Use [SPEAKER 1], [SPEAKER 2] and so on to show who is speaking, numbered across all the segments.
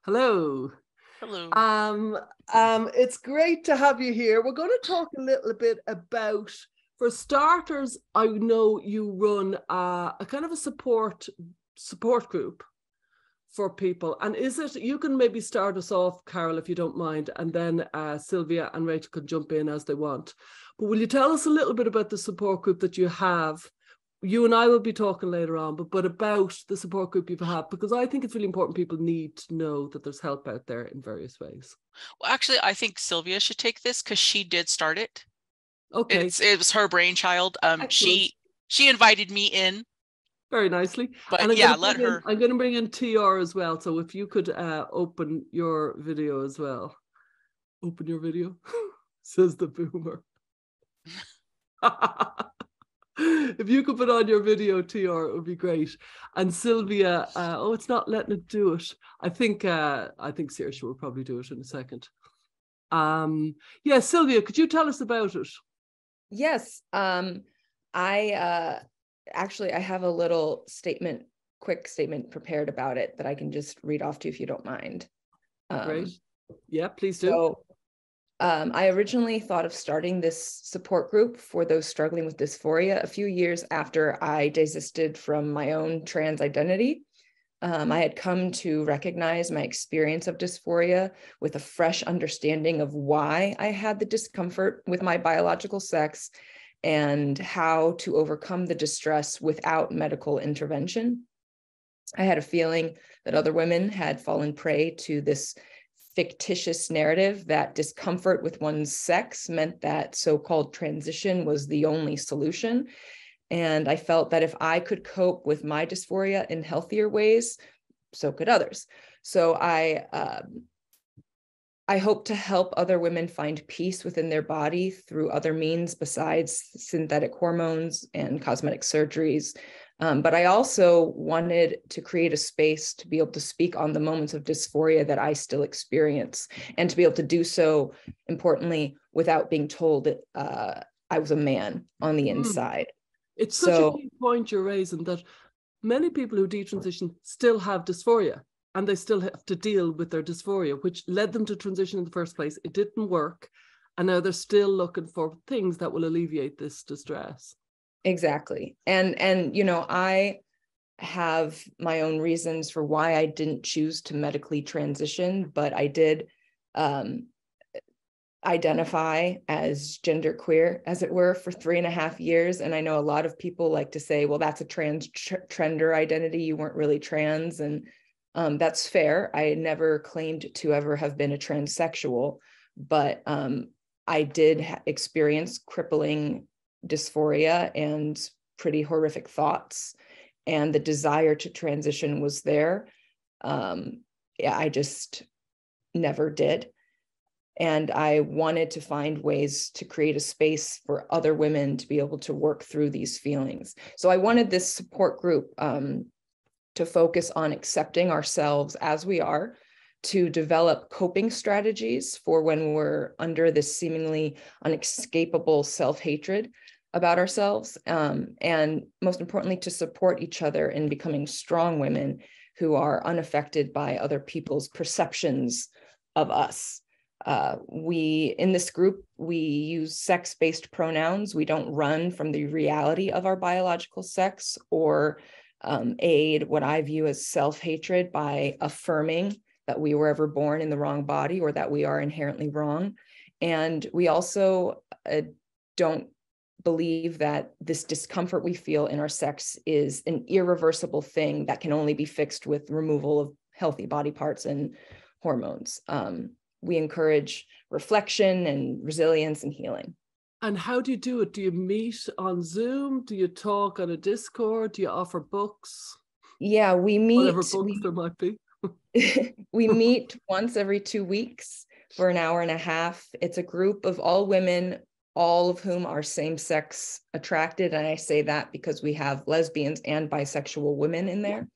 [SPEAKER 1] Hello.
[SPEAKER 2] Hello.
[SPEAKER 1] It's great to have you here. We're going to talk a little bit about, for starters, I know you run a kind of a support group for people. And is it, you can maybe start us off, Carol, if you don't mind, and then Sylvia and Rachel can jump in as they want. But will you tell us a little bit about the support group that you have? You and I will be talking later on, but about the support group you have, because I think it's really important people need to know that there's help out there in various ways.
[SPEAKER 2] Well, actually, I think Sylvia should take this because she did start it.
[SPEAKER 1] Okay.
[SPEAKER 2] It was her brainchild. She invited me in.
[SPEAKER 1] Very nicely.
[SPEAKER 2] But
[SPEAKER 1] and
[SPEAKER 2] yeah, let her.
[SPEAKER 1] I'm going to bring in TR as well. So if you could open your video as well. Open your video, says the boomer. If you could put on your video, TR, it would be great. And Sylvia, it's not letting it do it. I think Saoirse will probably do it in a second. Yeah, Sylvia, could you tell us about it?
[SPEAKER 3] Yes. I have a little quick statement prepared about it that I can just read off to you if you don't mind.
[SPEAKER 1] Great. Yeah, please do.
[SPEAKER 3] So, I originally thought of starting this support group for those struggling with dysphoria a few years after I desisted from my own trans identity. I had come to recognize my experience of dysphoria with a fresh understanding of why I had the discomfort with my biological sex and how to overcome the distress without medical intervention. I had a feeling that other women had fallen prey to this fictitious narrative that discomfort with one's sex meant that so-called transition was the only solution. And I felt that if I could cope with my dysphoria in healthier ways, so could others. So I hope to help other women find peace within their body through other means besides synthetic hormones and cosmetic surgeries. But I also wanted to create a space to be able to speak on the moments of dysphoria that I still experience, and to be able to do so, importantly, without being told that I was a man on the inside.
[SPEAKER 1] It's such a key point you're raising, that many people who detransition still have dysphoria, and they still have to deal with their dysphoria, which led them to transition in the first place. It didn't work, and now they're still looking for things that will alleviate this distress.
[SPEAKER 3] Exactly. And I have my own reasons for why I didn't choose to medically transition, but I did identify as genderqueer, as it were, for 3.5 years. And I know a lot of people like to say, well, that's a transgender identity. You weren't really trans. And that's fair. I never claimed to ever have been a transsexual, but I did experience crippling dysphoria and pretty horrific thoughts, and the desire to transition was there. I just never did. And I wanted to find ways to create a space for other women to be able to work through these feelings. So I wanted this support group to focus on accepting ourselves as we are, to develop coping strategies for when we're under this seemingly unescapable self-hatred about ourselves, and most importantly, to support each other in becoming strong women who are unaffected by other people's perceptions of us. In this group, we use sex-based pronouns. We don't run from the reality of our biological sex or aid what I view as self-hatred by affirming that we were ever born in the wrong body or that we are inherently wrong. And we also don't believe that this discomfort we feel in our sex is an irreversible thing that can only be fixed with removal of healthy body parts and hormones. We encourage reflection and resilience and healing.
[SPEAKER 1] And how do you do it? Do you meet on Zoom? Do you talk on a Discord? Do you offer books?
[SPEAKER 3] Yeah, we meet.
[SPEAKER 1] Whatever books there might be.
[SPEAKER 3] We meet once every 2 weeks for an hour and a half. It's a group of all women, all of whom are same-sex attracted. And I say that because we have lesbians and bisexual women in there.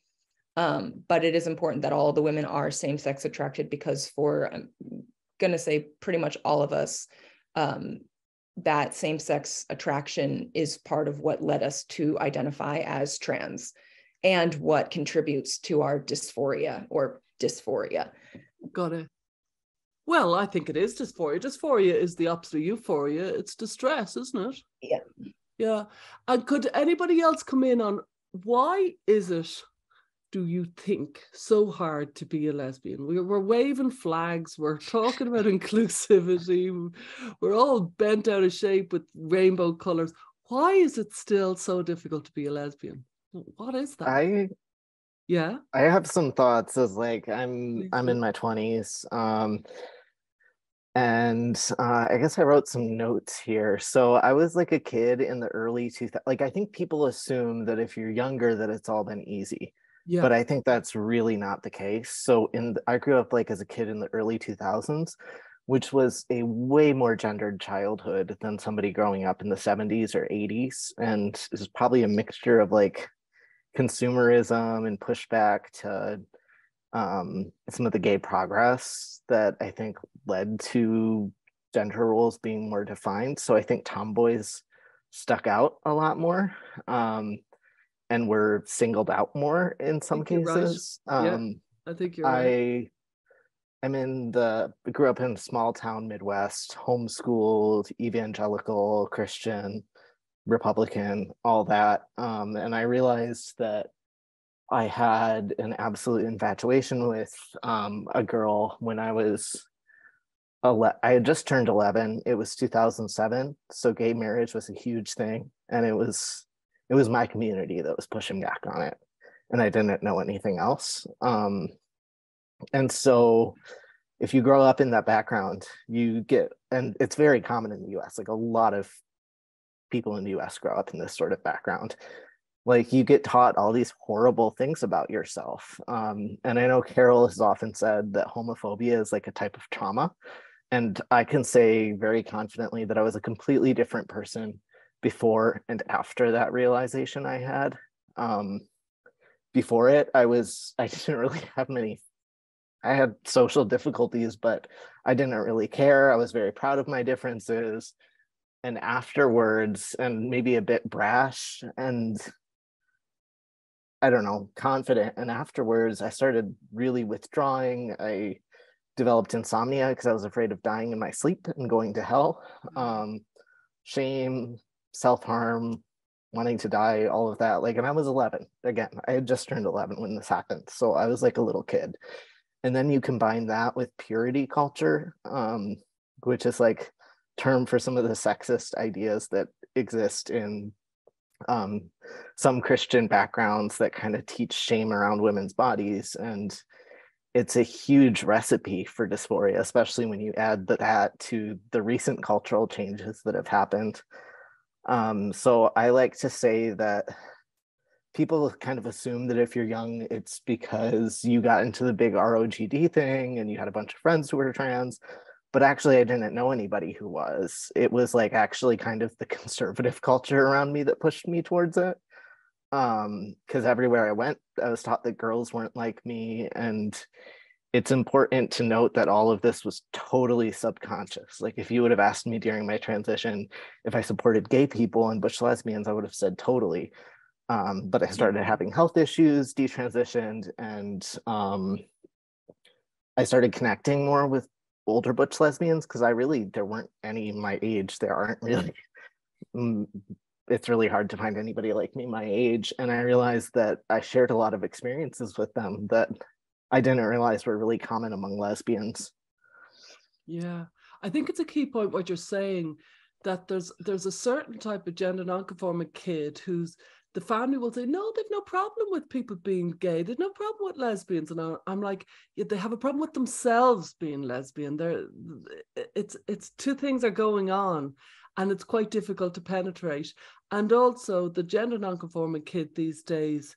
[SPEAKER 3] But it is important that all the women are same-sex attracted, because for, I'm going to say pretty much all of us, that same-sex attraction is part of what led us to identify as trans and what contributes to our dysphoria, or dysphoria.
[SPEAKER 1] Got it. Well, I think it is dysphoria. Dysphoria is the opposite of euphoria. It's distress, isn't it?
[SPEAKER 3] Yeah.
[SPEAKER 1] Yeah. And could anybody else come in on why is it, do you think, so hard to be a lesbian? We're waving flags. We're talking about inclusivity. We're all bent out of shape with rainbow colors. Why is it still so difficult to be a lesbian? What is that?
[SPEAKER 4] I have some thoughts as like I'm in my 20s. And I guess I wrote some notes here. So I was like a kid in the early 2000s. Like I think people assume that if you're younger that it's all been easy.
[SPEAKER 1] Yeah.
[SPEAKER 4] But I think that's really not the case. So I grew up like as a kid in the early 2000s, which was a way more gendered childhood than somebody growing up in the 70s or 80s. And this is probably a mixture of like consumerism and pushback to some of the gay progress that I think led to gender roles being more defined. So I think tomboys stuck out a lot more and were singled out more in some cases.
[SPEAKER 1] Right. I think you're right.
[SPEAKER 4] Grew up in a small town Midwest, homeschooled, evangelical, Christian, Republican, all that. And I realized that I had an absolute infatuation with a girl when I was I had just turned 11. It was 2007, so gay marriage was a huge thing, and it was my community that was pushing back on it, and I didn't know anything else. And so, if you grow up in that background, you get, and it's very common in the U.S. Like a lot of people in the U.S. grow up in this sort of background. Like you get taught all these horrible things about yourself. And I know Carol has often said that homophobia is like a type of trauma. And I can say very confidently that I was a completely different person before and after that realization I had. Before it, I didn't really have I had social difficulties, but I didn't really care. I was very proud of my differences. And afterwards, and maybe a bit brash and I don't know, confident. And afterwards, I started really withdrawing. I developed insomnia because I was afraid of dying in my sleep and going to hell. Shame, self-harm, wanting to die, all of that. Like, and I was 11. Again, I had just turned 11 when this happened. So I was like a little kid. And then you combine that with purity culture, which is like term for some of the sexist ideas that exist in some Christian backgrounds that kind of teach shame around women's bodies. And it's a huge recipe for dysphoria, especially when you add that to the recent cultural changes that have happened. So I like to say that people kind of assume that if you're young, it's because you got into the big ROGD thing and you had a bunch of friends who were trans. But actually, I didn't know anybody who was. It was like actually kind of the conservative culture around me that pushed me towards it. Because everywhere I went, I was taught that girls weren't like me. And it's important to note that all of this was totally subconscious. Like if you would have asked me during my transition if I supported gay people and butch lesbians, I would have said totally. But I started having health issues, detransitioned, and I started connecting more with older butch lesbians because there weren't any my age. There aren't really. It's really hard to find anybody like me my age. And I realized that I shared a lot of experiences with them that I didn't realize were really common among lesbians.
[SPEAKER 1] Yeah, I think it's a key point what you're saying, that there's a certain type of gender nonconforming kid who's, the family will say, no, they've no problem with people being gay. There's no problem with lesbians. And I'm like, yeah, they have a problem with themselves being lesbian. It's two things are going on, and it's quite difficult to penetrate. And also the gender nonconforming kid these days,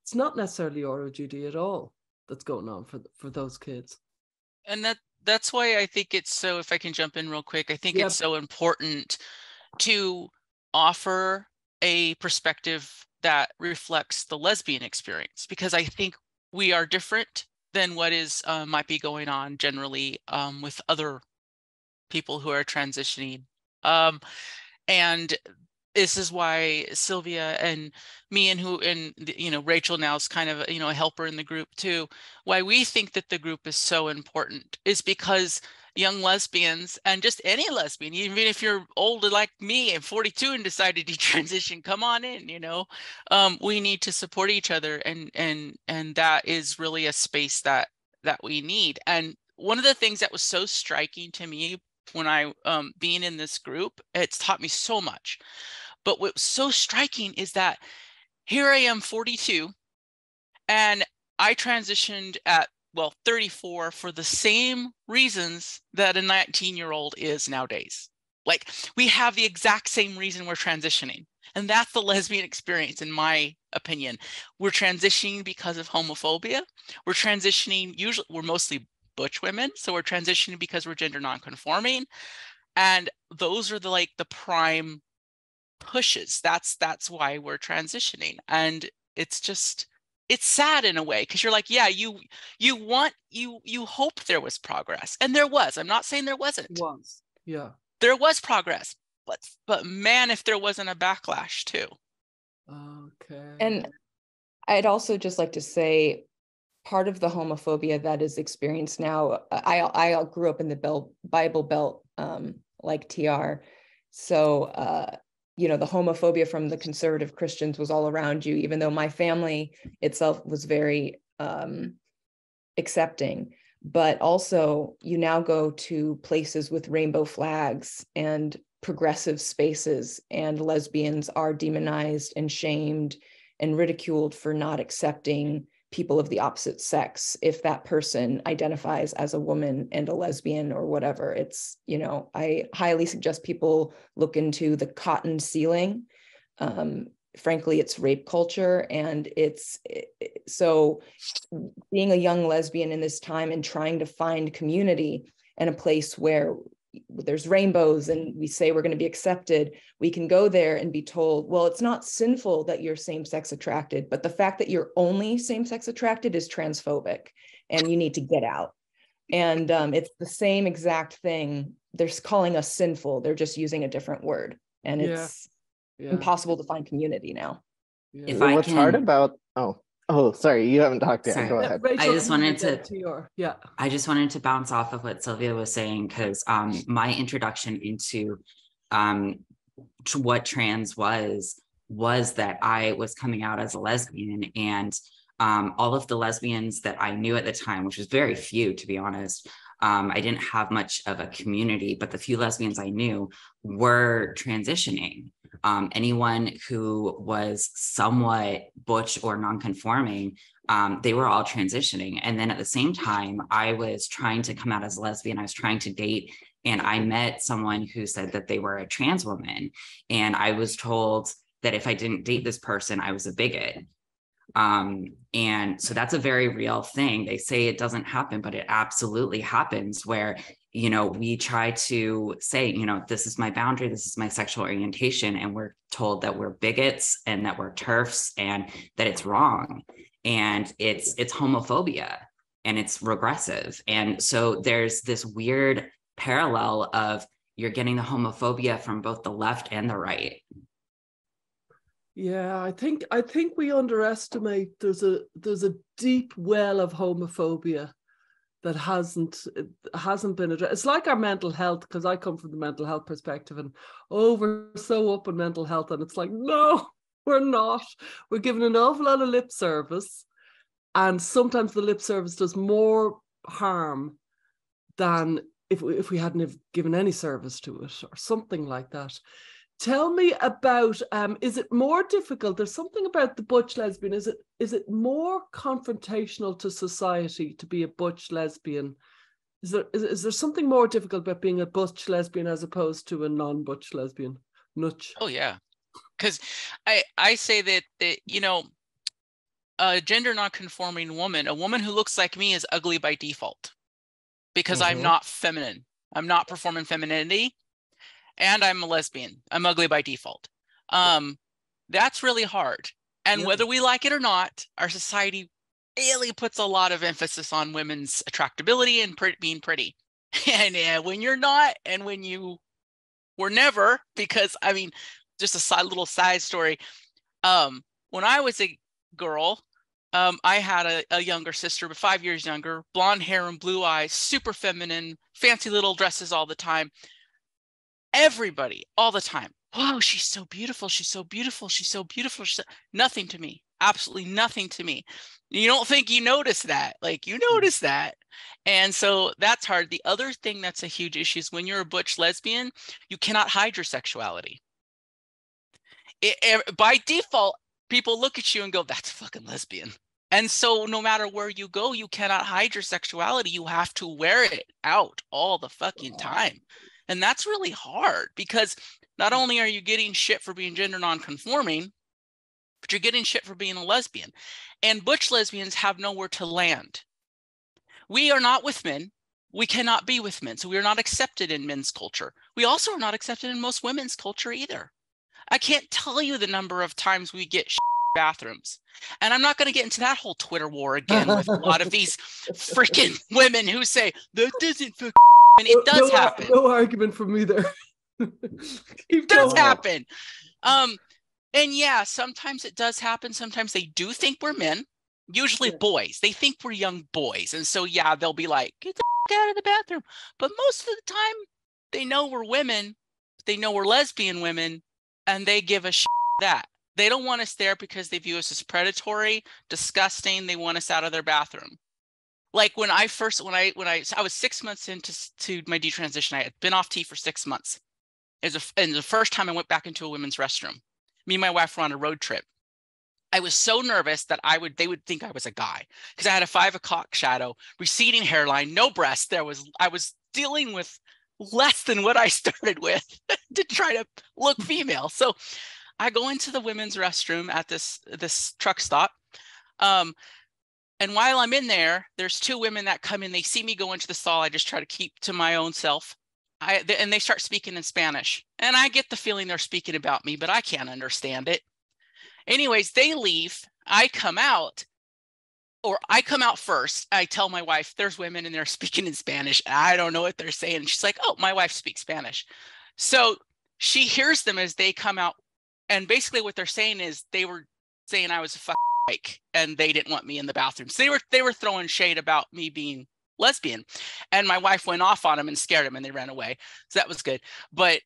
[SPEAKER 1] it's not necessarily ROGD at all that's going on for those kids.
[SPEAKER 2] And that's why I think it's so, if I can jump in real quick, I think it's so important to offer a perspective that reflects the lesbian experience, because I think we are different than what is might be going on generally with other people who are transitioning. And this is why Sylvia and me and Rachel now is kind of, a helper in the group too. Why we think that the group is so important is because young lesbians, and just any lesbian, even if you're older like me and 42 and decided to transition, come on in, we need to support each other. And that is really a space that we need. And one of the things that was so striking to me when I being in this group, it's taught me so much. But what's so striking is that here I am 42, and I transitioned at 34 for the same reasons that a 19-year-old is nowadays. Like, we have the exact same reason we're transitioning. And that's the lesbian experience, in my opinion. We're transitioning because of homophobia. We're transitioning, usually we're mostly butch women, so we're transitioning because we're gender nonconforming. And those are the prime pushes. That's why we're transitioning. And it's sad in a way, because you're like, yeah, you hope there was progress, and there was. I'm not saying there wasn't.
[SPEAKER 1] It was, yeah,
[SPEAKER 2] there was progress, but man, if there wasn't a backlash too.
[SPEAKER 1] Okay.
[SPEAKER 3] And I'd also just like to say, part of the homophobia that is experienced now, I grew up in the Bible Belt, like TR, so the homophobia from the conservative Christians was all around you, even though my family itself was very accepting. But also, you now go to places with rainbow flags and progressive spaces, and lesbians are demonized and shamed and ridiculed for not accepting people of the opposite sex if that person identifies as a woman and a lesbian or whatever. It's, I highly suggest people look into the cotton ceiling. Frankly, it's rape culture, and so being a young lesbian in this time and trying to find community and a place where there's rainbows and we say we're going to be accepted, we can go there and be told, well, it's not sinful that you're same-sex attracted, but the fact that you're only same-sex attracted is transphobic and you need to get out. And it's the same exact thing. They're calling us sinful. They're just using a different word. And it's impossible to find community now.
[SPEAKER 4] Yeah. What's hard about, sorry, you haven't talked yet. Go ahead.
[SPEAKER 1] Rachel,
[SPEAKER 5] I just wanted
[SPEAKER 1] I
[SPEAKER 5] just wanted to bounce off of what Sylvia was saying, because my introduction into what trans was that I was coming out as a lesbian, and all of the lesbians that I knew at the time, which was very few, to be honest, I didn't have much of a community, but the few lesbians I knew were transitioning. Anyone who was somewhat butch or nonconforming, they were all transitioning. And then at the same time, I was trying to come out as a lesbian. I was trying to date, and I met someone who said that they were a trans woman. And I was told that if I didn't date this person, I was a bigot. And so that's a very real thing. They say it doesn't happen, but it absolutely happens, where we try to say, this is my boundary, this is my sexual orientation, and we're told that we're bigots and that we're TERFs and that it's wrong. And it's homophobia, and it's regressive. And so there's this weird parallel of you're getting the homophobia from both the left and the right.
[SPEAKER 1] Yeah, I think we underestimate there's a deep well of homophobia that hasn't been addressed. It's like our mental health, because I come from the mental health perspective, and we're so up in mental health, and it's like, no, we're not. We're giving an awful lot of lip service, and sometimes the lip service does more harm than if we hadn't have given any service to it, or something like that. Tell me about, is it more difficult? There's something about the butch lesbian. Is it more confrontational to society to be a butch lesbian? Is there something more difficult about being a butch lesbian as opposed to a non-butch lesbian? Nutch.
[SPEAKER 2] Oh yeah, because I say that a gender non-conforming woman, a woman who looks like me, is ugly by default, because I'm not feminine. I'm not performing femininity. And I'm a lesbian. I'm ugly by default. That's really hard. And whether we like it or not, our society really puts a lot of emphasis on women's attractability and being pretty. And when you're not, and when you were never, because just a little side story. When I was a girl, I had a younger sister, but 5 years younger, blonde hair and blue eyes, super feminine, fancy little dresses all the time. Everybody, all the time. Wow, she's so beautiful. She's so beautiful. She's so beautiful. Nothing to me. Absolutely nothing to me. You don't think you notice that. Like, you notice that. And so that's hard. The other thing that's a huge issue is when you're a butch lesbian, you cannot hide your sexuality. By default, people look at you and go, that's a fucking lesbian. And so no matter where you go, you cannot hide your sexuality. You have to wear it out all the fucking time. And that's really hard because not only are you getting shit for being gender nonconforming, but you're getting shit for being a lesbian. And butch lesbians have nowhere to land. We are not with men. We cannot be with men. So we are not accepted in men's culture. We also are not accepted in most women's culture either. I can't tell you the number of times we get bathrooms. And I'm not going to get into that whole Twitter war again with a lot of these freaking women who say, that doesn't fucking, and it does happen.
[SPEAKER 1] No argument from me there.
[SPEAKER 2] It does happen. And yeah, sometimes it does happen. Sometimes they do think we're men, usually boys. They think we're young boys. And so, yeah, they'll be like, get the out of the bathroom. But most of the time, they know we're women. They know we're lesbian women, and they give a shit that. They don't want us there because they view us as predatory, disgusting. They want us out of their bathroom. Like when I was 6 months into my detransition, I had been off T for 6 months. And the first time I went back into a women's restroom. Me and my wife were on a road trip. I was so nervous that they would think I was a guy because I had a 5 o'clock shadow, receding hairline, no breasts. I was dealing with less than what I started with to try to look female. So I go into the women's restroom at this truck stop. And while I'm in there, there's 2 women that come in. They see me go into the stall. I just try to keep to my own self. And they start speaking in Spanish. And I get the feeling they're speaking about me, but I can't understand it. Anyways, they leave. I come out first. I tell my wife, there's women in there speaking in Spanish. I don't know what they're saying. And she's like, oh, my wife speaks Spanish. So she hears them as they come out. And basically what they're saying is they were saying I was a fucking dyke and they didn't want me in the bathroom. So they were throwing shade about me being lesbian, and my wife went off on them and scared them and they ran away. So that was good. But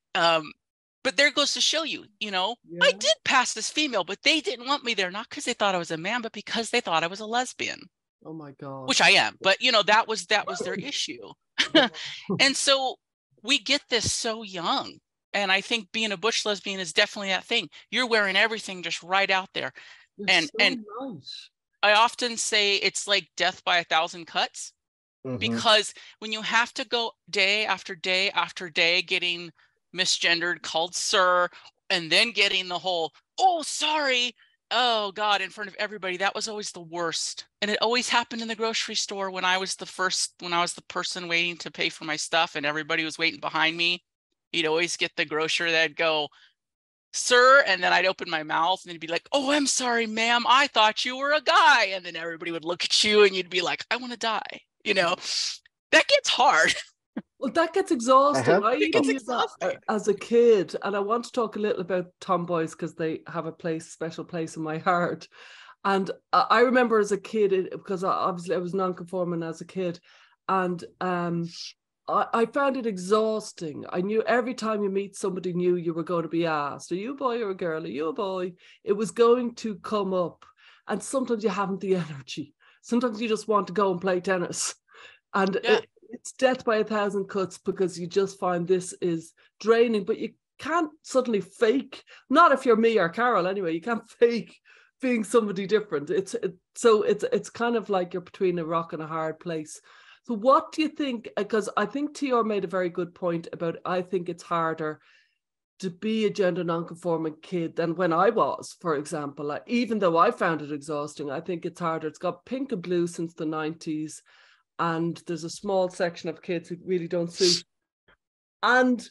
[SPEAKER 2] there goes to show you, I did pass as female, but they didn't want me there, not because they thought I was a man, but because they thought I was a lesbian.
[SPEAKER 1] Oh my God.
[SPEAKER 2] Which I am. But that was their issue. And so we get this so young. And I think being a butch lesbian is definitely that thing. You're wearing everything just right out there.
[SPEAKER 1] It's
[SPEAKER 2] and
[SPEAKER 1] nice.
[SPEAKER 2] I often say it's like death by 1,000 cuts. Mm-hmm. Because when you have to go day after day after day getting misgendered, called sir, and then getting the whole, oh, sorry, oh God, in front of everybody, that was always the worst. And it always happened in the grocery store when I was the person waiting to pay for my stuff and everybody was waiting behind me. You'd always get the grocer that'd go, sir, and then I'd open my mouth and they'd be like, oh, I'm sorry, ma'am, I thought you were a guy. And then everybody would look at you and you'd be like, I want to die. That gets hard.
[SPEAKER 1] Well, that gets exhausting. I even used that as a kid, and I want to talk a little about tomboys because they have a special place in my heart. And I remember as a kid, because obviously I was non-conforming as a kid, and I found it exhausting. I knew every time you meet somebody new, you were going to be asked, are you a boy or a girl? Are you a boy? It was going to come up. And sometimes you haven't the energy. Sometimes you just want to go and play tennis. And it's death by 1,000 cuts because you just find this is draining, but you can't suddenly fake, not if you're me or Carol anyway, you can't fake being somebody different. It's kind of like you're between a rock and a hard place. So what do you think? Because I think TR made a very good point about, I think it's harder to be a gender non-conforming kid than when I was, for example. Even though I found it exhausting, I think it's harder. It's got pink and blue since the 90s, and there's a small section of kids who really don't suit. And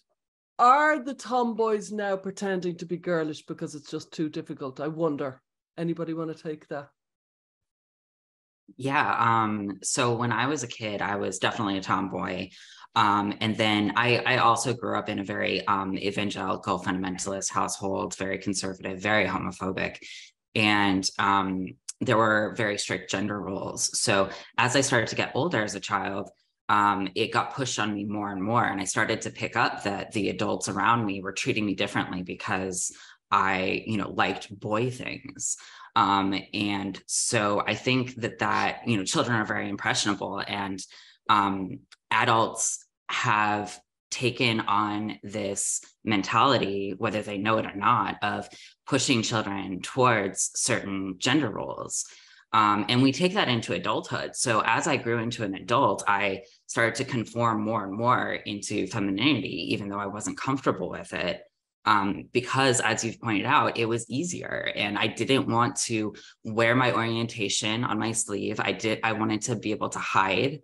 [SPEAKER 1] are the tomboys now pretending to be girlish because it's just too difficult? I wonder. Anybody want to take that?
[SPEAKER 5] Yeah. So when I was a kid, I was definitely a tomboy. And then I also grew up in a very evangelical fundamentalist household, very conservative, very homophobic. And there were very strict gender roles. So as I started to get older as a child, it got pushed on me more and more. And I started to pick up that the adults around me were treating me differently because I, liked boy things. And so I think that, children are very impressionable, and adults have taken on this mentality, whether they know it or not, of pushing children towards certain gender roles. And we take that into adulthood. So as I grew into an adult, I started to conform more and more into femininity, even though I wasn't comfortable with it. Because as you've pointed out, it was easier, and I didn't want to wear my orientation on my sleeve. I wanted to be able to hide,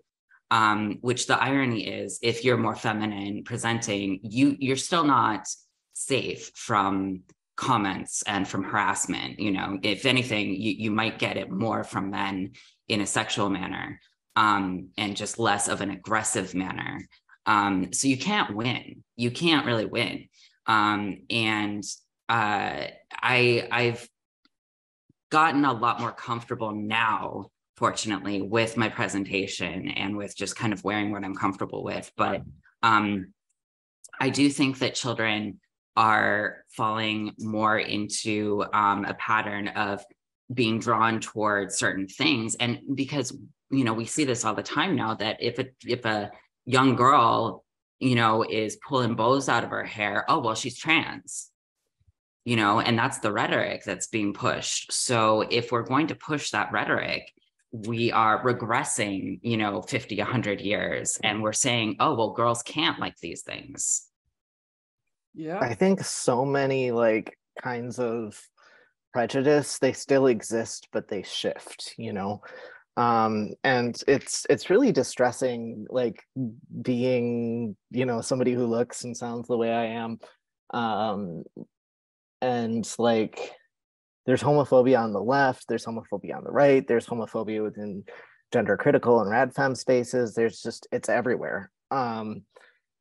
[SPEAKER 5] which the irony is, if you're more feminine presenting, you're still not safe from comments and from harassment. If anything, you might get it more from men in a sexual manner, and just less of an aggressive manner. So you can't win. You can't really win. And I've gotten a lot more comfortable now, fortunately, with my presentation and with just kind of wearing what I'm comfortable with. But I do think that children are falling more into a pattern of being drawn towards certain things. And because, we see this all the time now, that if a young girl is pulling bows out of her hair, oh, well, she's trans, and that's the rhetoric that's being pushed. So if we're going to push that rhetoric, we are regressing, 50, 100 years. And we're saying, oh, well, girls can't like these things.
[SPEAKER 1] Yeah.
[SPEAKER 4] I think so many kinds of prejudice, they still exist, but they shift, and it's really distressing, being somebody who looks and sounds the way I am, and there's homophobia on the left, there's homophobia on the right, there's homophobia within gender critical and rad femme spaces. It's everywhere,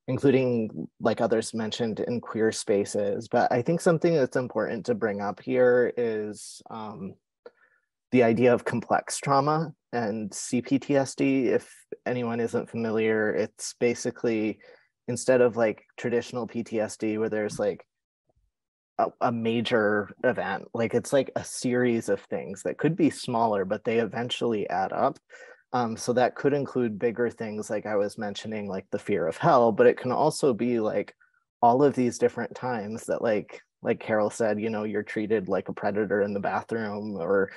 [SPEAKER 4] including, like others mentioned, in queer spaces. But I think something that's important to bring up here is the idea of complex trauma and CPTSD. If anyone isn't familiar, it's basically, instead of traditional PTSD where there's a major event, it's a series of things that could be smaller, but they eventually add up. So that could include bigger things, like I was mentioning, like the fear of hell, but it can also be all of these different times that like Carol said, you're treated like a predator in the bathroom, or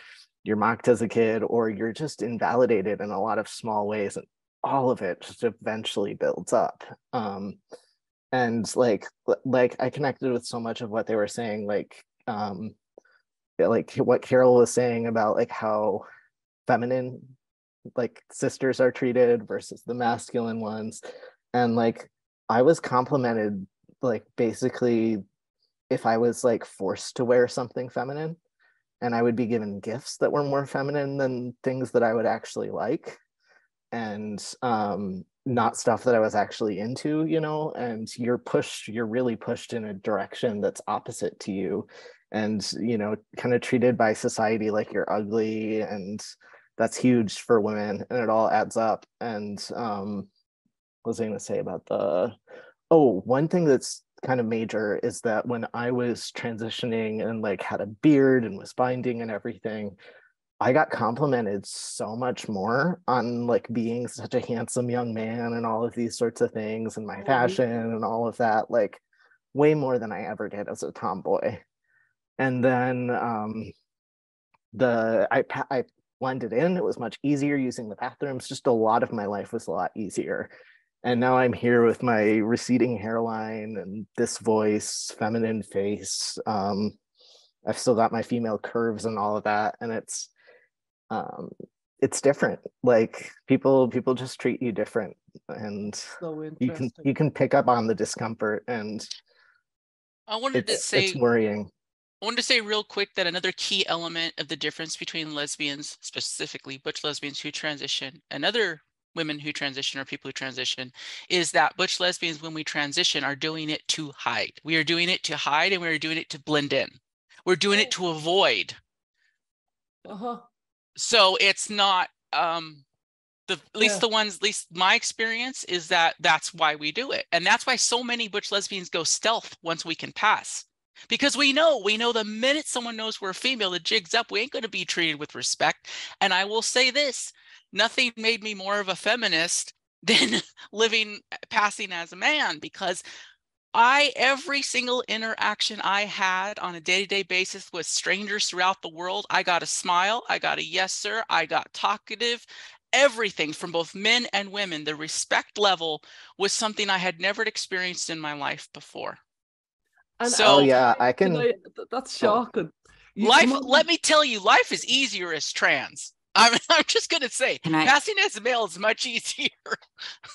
[SPEAKER 4] you're mocked as a kid, or you're just invalidated in a lot of small ways, and all of it just eventually builds up. And I connected with so much of what they were saying, like what Carol was saying about how feminine sisters are treated versus the masculine ones. And I was complimented, basically, if I was forced to wear something feminine, and I would be given gifts that were more feminine than things that I would actually like, and not stuff that I was actually into, and you're really pushed in a direction that's opposite to you, and kind of treated by society like you're ugly, and that's huge for women, and it all adds up. And what was I going to say about one thing that's kind of major is that when I was transitioning and had a beard and was binding and everything, I got complimented so much more on being such a handsome young man and all of these sorts of things, and my fashion and all of that, way more than I ever did as a tomboy. And then I blended in. It was much easier using the bathrooms. Just a lot of my life was a lot easier. And now I'm here with my receding hairline and this voice, feminine face. I've still got my female curves and all of that, and it's different. People just treat you different, and
[SPEAKER 1] So
[SPEAKER 4] you can pick up on the discomfort, and
[SPEAKER 2] I wanted to say
[SPEAKER 4] it's worrying.
[SPEAKER 2] I wanted to say real quick that another key element of the difference between lesbians, specifically butch lesbians who transition, and other women who transition or people who transition, is that butch lesbians, when we transition, are doing it to hide. We are doing it to hide, and we are doing it to blend in. We're doing it to avoid. So it's not at least my experience is that that's why we do it. And that's why so many butch lesbians go stealth once we can pass. Because we know the minute someone knows we're female, the jig's up. We ain't going to be treated with respect. And I will say this, nothing made me more of a feminist than passing as a man, because every single interaction I had on a day-to-day basis with strangers throughout the world, I got a smile, I got a yes, sir, I got talkative, everything from both men and women. The respect level was something I had never experienced in my life before.
[SPEAKER 1] And
[SPEAKER 2] so
[SPEAKER 4] yeah, I can.
[SPEAKER 1] That's shocking.
[SPEAKER 2] Let me tell you, life is easier as trans. I'm just going to say, passing as a male is much easier.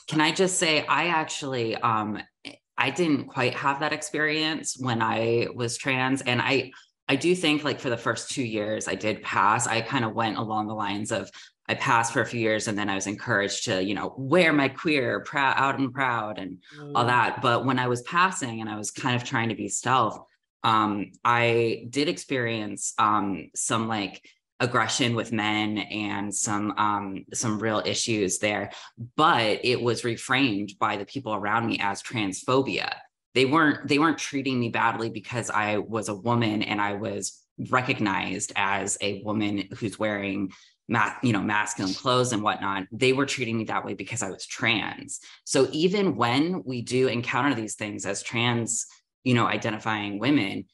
[SPEAKER 5] Can I just say, I actually, I didn't quite have that experience when I was trans. And I do think, like, for the first 2 years I did pass, I kind of went along the lines of, I passed for a few years and then I was encouraged to, wear my queer out and proud and all that. But when I was passing and I was kind of trying to be stealth, I did experience some like aggression with men and some real issues there, but it was reframed by the people around me as transphobia. They weren't treating me badly because I was a woman and I was recognized as a woman who's wearing masculine clothes and whatnot. They were treating me that way because I was trans. So even when we do encounter these things as trans, identifying women,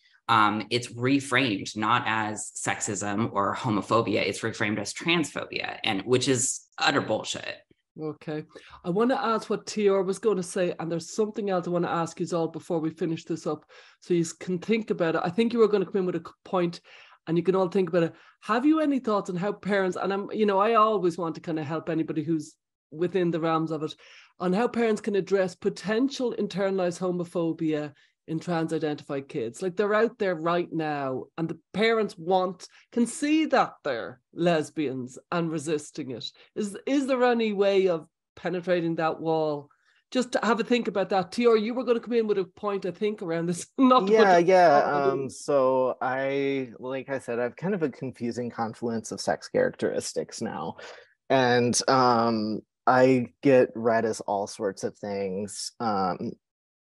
[SPEAKER 5] it's reframed not as sexism or homophobia. It's reframed as transphobia, and which is utter bullshit.
[SPEAKER 1] Okay. I want to ask what TR was going to say, and there's something else I want to ask you all before we finish this up, so you can think about it. I think you were going to come in with a point, and you can all think about it. Have you any thoughts on how parents, and I always want to kind of help anybody who's within the realms of it, on how parents can address potential internalized homophobia in trans-identified kids? Like, they're out there right now, and the parents can see that they're lesbians and resisting it. Is there any way of penetrating that wall? Just to have a think about that. TR, you were going to come in with a point, I think, around this.
[SPEAKER 4] So like I said, I've kind of a confusing confluence of sex characteristics now. And I get read as all sorts of things.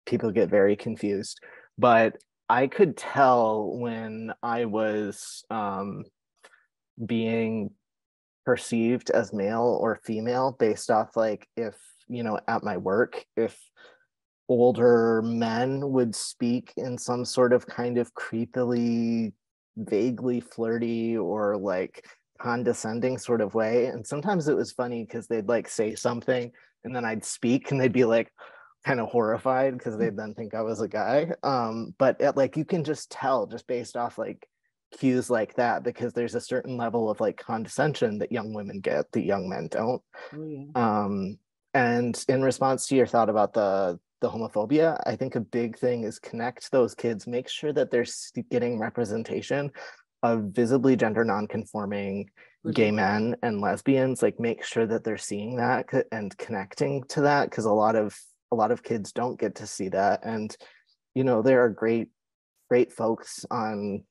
[SPEAKER 4] People get very confused, but I could tell when I was being perceived as male or female based off, like, if at my work, if older men would speak in some sort of kind of creepily, vaguely flirty or like condescending sort of way. And sometimes it was funny because they'd like say something and then I'd speak and they'd be like kind of horrified because they'd then think I was a guy. But like, you can just tell just based off like cues like that, because there's a certain level of like condescension that young women get that young men don't. And in response to your thought about the homophobia, I think a big thing is connect those kids, make sure that they're getting representation of visibly gender non-conforming gay men and lesbians. Like, make sure that they're seeing that and connecting to that, because a lot of kids don't get to see that. And there are great folks on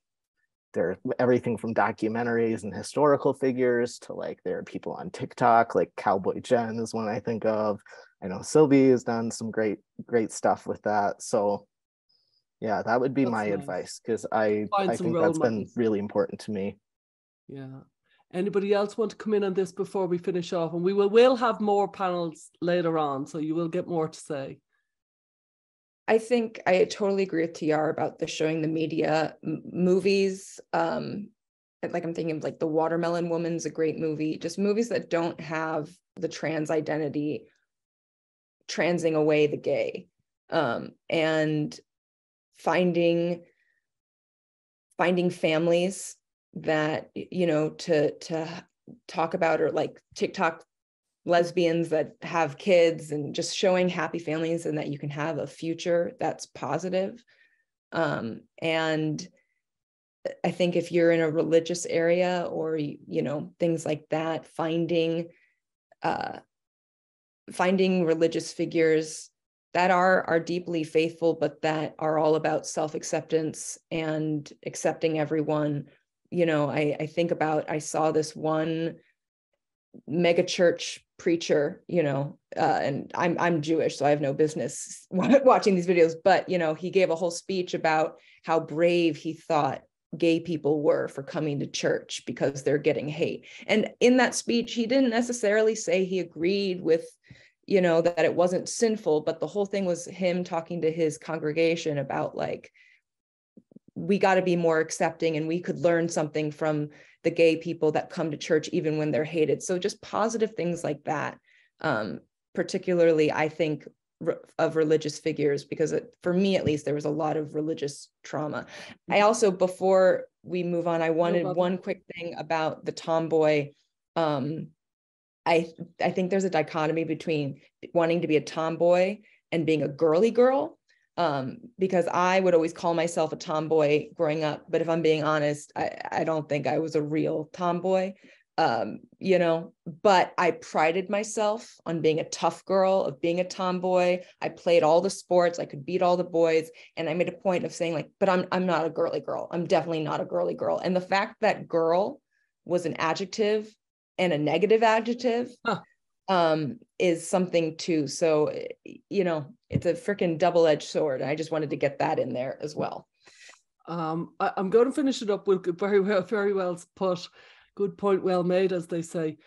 [SPEAKER 4] there, everything from documentaries and historical figures to like, there are people on TikTok, like Cowboy Jen is one I think of. I know Sylvie has done some great stuff with that. So yeah, that would be my advice, because I think that's been really important to me.
[SPEAKER 1] Yeah. Anybody else want to come in on this before we finish off? And we will have more panels later on, so you will get more to say.
[SPEAKER 3] I think I totally agree with TR about the showing the media movies. Like, I'm thinking of like The Watermelon Woman's a great movie, just movies that don't have the trans identity transing away the gay, and finding families that, to talk about, or like TikTok lesbians that have kids, and just showing happy families and that you can have a future that's positive. And I think if you're in a religious area or, you know, things like that, finding religious figures that are deeply faithful, but that are all about self-acceptance and accepting everyone. You know, I think about, I saw this one mega church preacher, you know, and I'm Jewish, so I have no business watching these videos, but, you know, he gave a whole speech about how brave he thought gay people were for coming to church because they're getting hate. And in that speech, he didn't necessarily say he agreed with, you know, that it wasn't sinful, but the whole thing was him talking to his congregation about, like, we got to be more accepting, and we could learn something from the gay people that come to church even when they're hated. So just positive things like that. Particularly, I think of religious figures, because for me, at least, there was a lot of religious trauma. I also, before we move on, I wanted one quick thing about the tomboy. I think there's a dichotomy between wanting to be a tomboy and being a girly girl. Because I would always call myself a tomboy growing up, but if I'm being honest, I don't think I was a real tomboy, you know, but I prided myself on being a tough girl, of being a tomboy. I played all the sports, I could beat all the boys. And I made a point of saying, like, but I'm not a girly girl. I'm definitely not a girly girl. And the fact that girl was an adjective and a negative adjective, is something too. So, you know, it's a freaking double-edged sword. And I just wanted to get that in there as well.
[SPEAKER 1] I'm going to finish it up with very well put. Good point, well made, as they say.